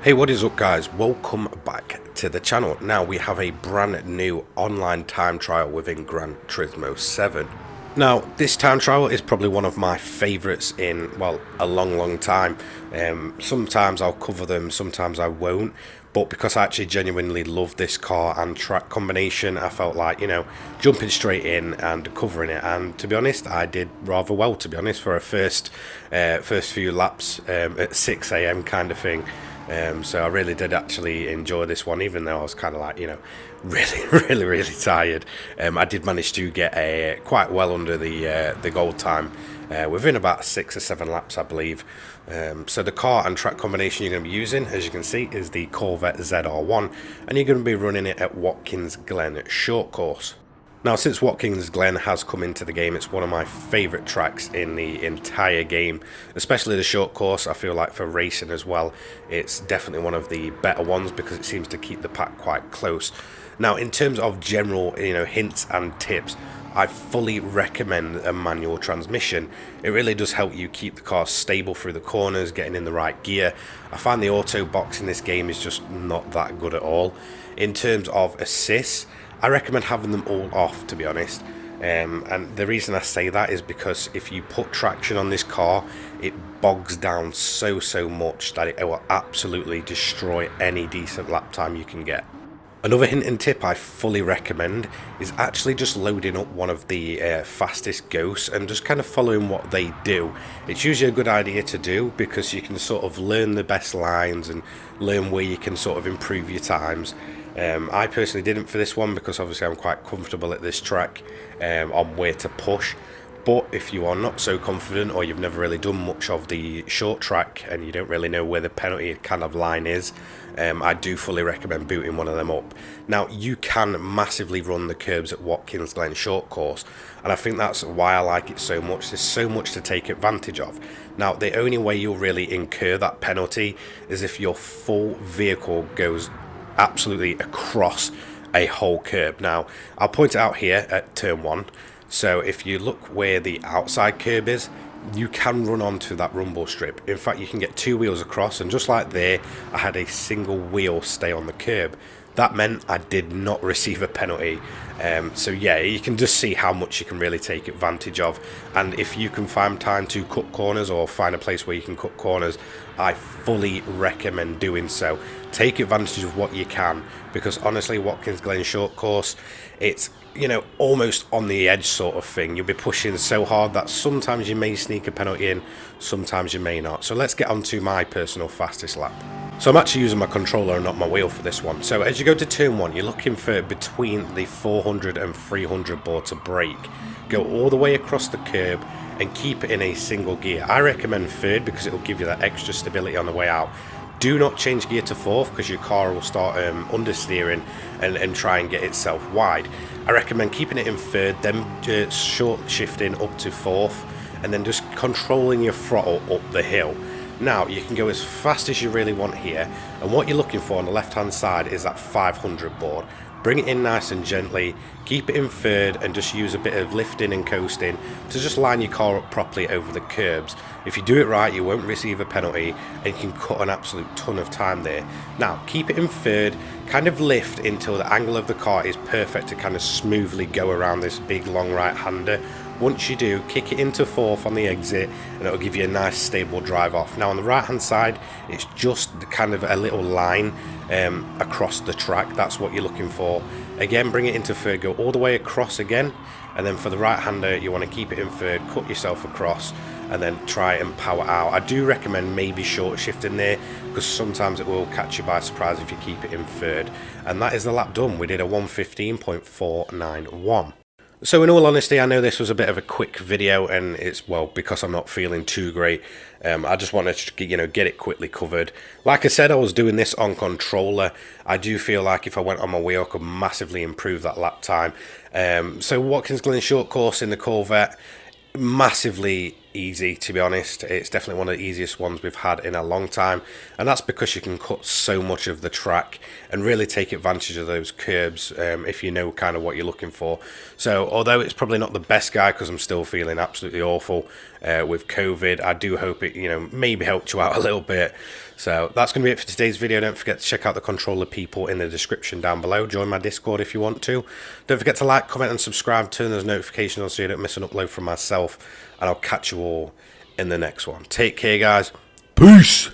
Hey, what is up guys? Welcome back to the channel. Now we have a brand new online time trial within Gran Turismo 7. Now this time trial is probably one of my favourites in, well, a long time. Sometimes I'll cover them, sometimes I won't, but because I actually genuinely love this car and track combination, I felt like, jumping straight in and covering it. And to be honest, I did rather well, to be honest, for a first few laps at 6 AM kind of thing. So I really did actually enjoy this one, even though I was kind of like, really tired. I did manage to get quite well under the goal time within about 6 or 7 laps, I believe. So the car and track combination you're going to be using, as you can see, is the Corvette ZR1, and you're going to be running it at Watkins Glen Short Course. Now, since Watkins Glen has come into the game, it's one of my favourite tracks in the entire game, especially the short course. I feel like for racing as well, it's definitely one of the better ones because it seems to keep the pack quite close. Now, in terms of general, hints and tips, I fully recommend a manual transmission. It really does help you keep the car stable through the corners, getting in the right gear. I find the auto box in this game is just not that good at all. In terms of assists, I recommend having them all off, to be honest. And the reason I say that is because if you put traction on this car, it bogs down so much that it will absolutely destroy any decent lap time you can get. Another hint and tip I fully recommend is actually just loading up one of the fastest ghosts and just kind of following what they do. It's usually a good idea to do because you can sort of learn the best lines and learn where you can sort of improve your times. I personally didn't for this one because obviously I'm quite comfortable at this track on where to push. But if you are not so confident, or you've never really done much of the short track and you don't really know where the penalty kind of line is, I do fully recommend booting one of them up. Now, you can massively run the curbs at Watkins Glen Short Course, and I think that's why I like it so much. There's so much to take advantage of. Now, the only way you'll really incur that penalty is if your full vehicle goes absolutely across a whole curb. Now, I'll point it out here at turn 1. So if you look where the outside curb is, you can run onto that rumble strip. In fact, you can get 2 wheels across, and just like there, I had a single wheel stay on the curb. That meant I did not receive a penalty. So yeah, you can just see how much you can really take advantage of. And if you can find time to cut corners or find a place where you can cut corners, I fully recommend doing so. Take advantage of what you can, because honestly, Watkins Glen Short Course, it's almost on the edge sort of thing. You'll be pushing so hard that sometimes you may sneak a penalty in, sometimes you may not. So let's get on to my personal fastest lap. So I'm actually using my controller and not my wheel for this one. So as you go to turn 1, you're looking for between the 400 and 300 board to brake. Go all the way across the curb and keep it in a single gear. I recommend third because it will give you that extra stability on the way out. Do not change gear to fourth because your car will start understeering and try and get itself wide. I recommend keeping it in third, then short shifting up to fourth, and then just controlling your throttle up the hill. Now, you can go as fast as you really want here, and what you're looking for on the left hand side is that 500 board. Bring it in nice and gently, keep it in third, and just use a bit of lifting and coasting to just line your car up properly over the curbs. If you do it right, you won't receive a penalty, and you can cut an absolute ton of time there. Now, keep it in third, kind of lift until the angle of the car is perfect to kind of smoothly go around this big long right-hander. Once you do, kick it into fourth on the exit, and it'll give you a nice stable drive off. Now on the right hand side, it's just kind of a little line across the track. That's what you're looking for. Again, bring it into third, go all the way across again, and then for the right hander, you want to keep it in third, cut yourself across, and then try and power out. I do recommend maybe short shifting there, because sometimes it will catch you by surprise if you keep it in third. And that is the lap done. We did a 1:15.491. So in all honesty, I know this was a bit of a quick video, and it's, well, because I'm not feeling too great. I just wanted to get it quickly covered. Like I said, I was doing this on controller. I do feel like if I went on my wheel, I could massively improve that lap time. So Watkins Glen Short Course in the Corvette, massively easy, to be honest. It's definitely one of the easiest ones we've had in a long time, and that's because you can cut so much of the track and really take advantage of those curbs if you know kind of what you're looking for. So although it's probably not the best guy because I'm still feeling absolutely awful, with COVID. I do hope it, you know, maybe helped you out a little bit. So that's going to be it for today's video. Don't forget to check out the controller people in the description down below. Join my Discord if you want to. Don't forget to like, comment and subscribe. Turn those notifications on so you don't miss an upload from myself. And I'll catch you all in the next one. Take care, guys. Peace.